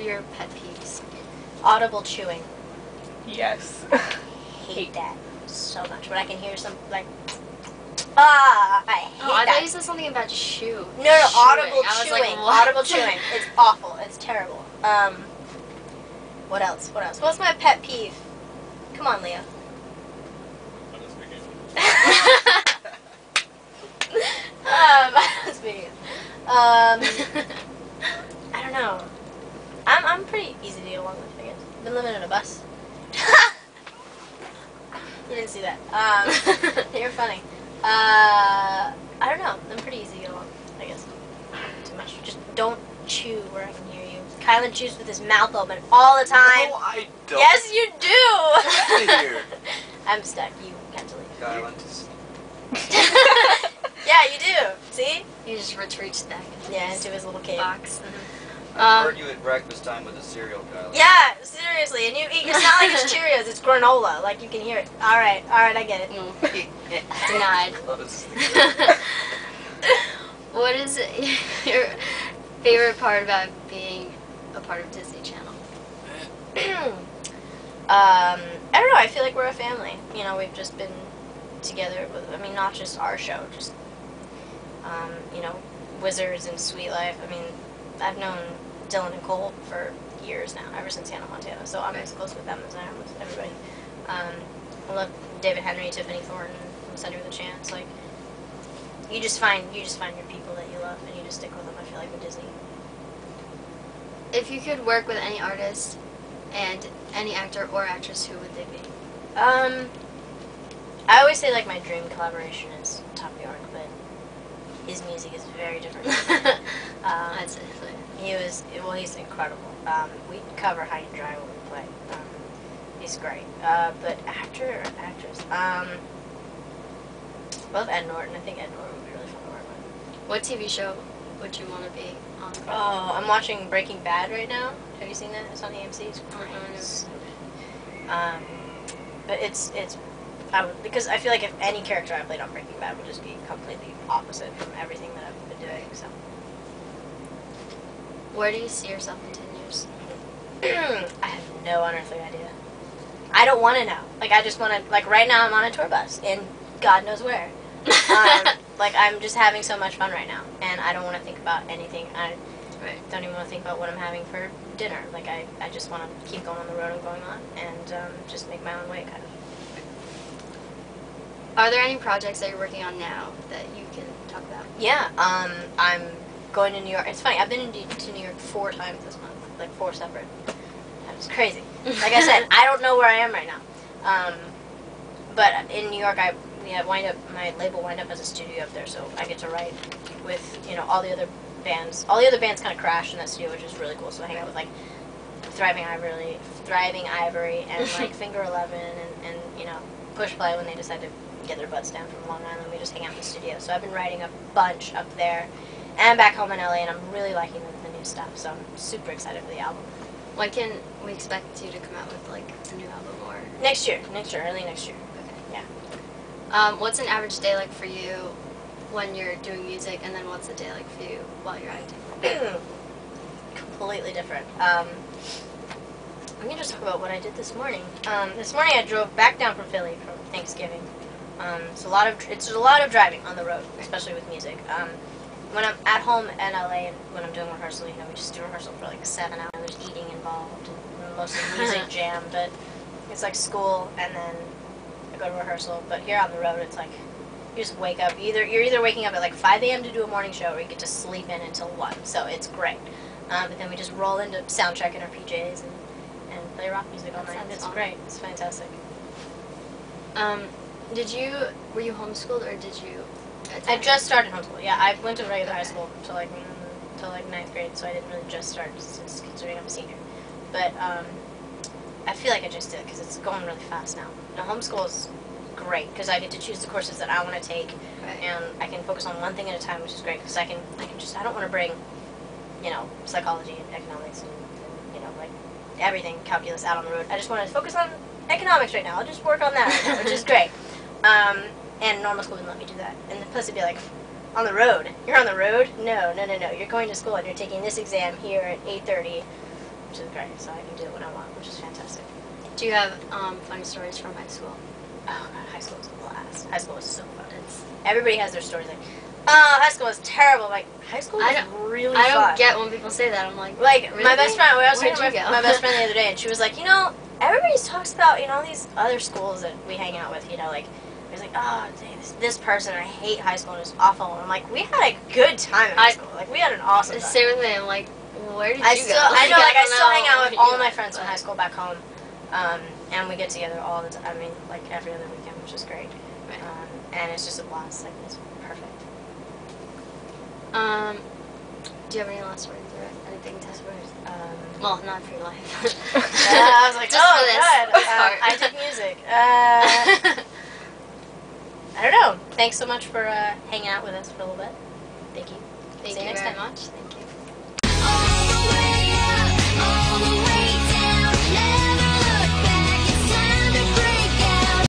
your pet peeves? Audible chewing. Yes. Hate that so much. When I can hear some, like, I hate I that. thought you said something about chew. No, audible I was chewing. like, what? Audible chewing. It's awful. It's terrible. What else? What else? What's my pet peeve? Come on, Leo. Speaking. I don't know. I'm pretty easy to get along with, I guess. Been living in a bus. You didn't see that. You're funny. I don't know. I'm pretty easy to get along with, I guess. Too much. Just don't chew where I can hear you. Kylan chews with his mouth open all the time. No, I don't. Yes, you do. Get out of here. I'm stuck. You got to leave. Kylan, just... Yeah, you do. See? He just retreats back into Into his little cave. box. I heard you at breakfast time with a cereal, Kylan. Yeah, seriously. And you eat. It's not like it's Cheerios. It's granola. Like, you can hear it. All right, I get it. Denied. Love is- What is your favorite part about being a part of Disney Channel? I don't know. I feel like we're a family. You know, we've just been together with, I mean, not just our show, just, you know, Wizards and Sweet Life. I mean, I've known Dylan and Cole for years now, ever since Hannah Montana, so I'm as close with them as I am with everybody. I love David Henry, Tiffany Thornton, from Sunday with a Chance. Like, you just find your people that you love, and you just stick with them, I feel like, with Disney. If you could work with any artist and any actor or actress, who would they be? I always say, like, my dream collaboration is Top York, but his music is very different. That's it. He's incredible. We cover High and Dry when we play. He's great. But actor or actress? Love Ed Norton. I think Ed Norton would be really fun to work with. What TV show would you want to be on? Oh, I'm watching Breaking Bad right now. Have you seen that? It's on AMC. It's great. But it's because I feel like if any character I played on Breaking Bad would just be completely opposite from everything that I've been doing. So. Where do you see yourself in 10 years? I have no unearthly idea. I don't want to know. Like, I just want to, like, right now I'm on a tour bus, and God knows where. Like, I'm just having so much fun right now, and I don't want to think about anything. I don't even want to think about what I'm having for dinner. Like, I just want to keep going on the road I'm going on, and just make my own way, kind of. Are there any projects that you're working on now that you can talk about? Yeah, I'm going to New York. It's funny, I've been to New York 4 times this month, like 4 separate. It's crazy. Like I said, I don't know where I am right now. But in New York, my label wind up as a studio up there, so I get to write with, you know, all the other bands. All the other bands kind of crashed in that studio, which is really cool. So I hang out with, like, Thriving Ivory, and like Finger 11, and you know, Push Play when they decide to get their butts down from Long Island. We just hang out in the studio. So I've been writing a bunch up there, and back home in LA, and I'm really liking the new stuff. So I'm super excited for the album. When can we expect you to come out with, like, a new album or? Next year, early next year. Okay. Yeah. What's an average day like for you when you're doing music, and then what's a day like for you while you're acting? Completely different. Let me just talk about what I did this morning. This morning I drove back down from Philly from Thanksgiving. It's a lot of driving on the road, especially with music. When I'm at home in LA and when I'm doing rehearsal, you know, we just do rehearsal for like 7 hours. There's eating involved, and mostly music jam, but it's like school and then I go to rehearsal. But here on the road, it's like you just wake up. You're either waking up at like 5 a.m. to do a morning show, or you get to sleep in until 1. So it's great. But then we just roll into sound check in our PJs and play rock music all night. It's great. It's fantastic. Were you homeschooled or did you? I just started homeschool. Yeah, I went to regular high school till like 9th grade, so I didn't really just start since considering I'm a senior. But I feel like I just did because it's going really fast now. Now homeschool is great because I get to choose the courses that I want to take, and I can focus on one thing at a time, which is great because I don't want to bring, you know, psychology and economics and you know, like everything, calculus out on the road. I just want to focus on economics right now. I'll just work on that right now, which is great. And normal school didn't let me do that. And plus it'd be like, on the road. You're on the road? No. You're going to school and you're taking this exam here at 8:30 which is great. So I can do it when I want, which is fantastic. Do you have funny stories from high school? Oh god, high school was a blast. High school was so fun. Everybody has their stories like, oh, high school was terrible. I'm like, high school was really fun. I don't get when people say that. I'm like, really? My best friend, I was Where'd talking you to go? my best friend the other day, and she was like, everybody talks about, these other schools that we hang out with, like, it was like, oh, dang, this person, I hate high school, and it was awful. And I'm like, we had a good time in high school. Like, we had an awesome time. Same with me. I'm like, where did you go? I know, like, I still hang out with all of my my friends from high school back home, and we get together all the time. I mean, like, every other weekend, which is great. Right. And it's just a blast. Like, it's perfect. Do you have any last words or anything to well, not for your life. I was like, Just oh, for this good. part. I did music. I don't know. Thanks so much for hanging out with us for a little bit. Thank you. Thank See you you next very time. much. Thank you.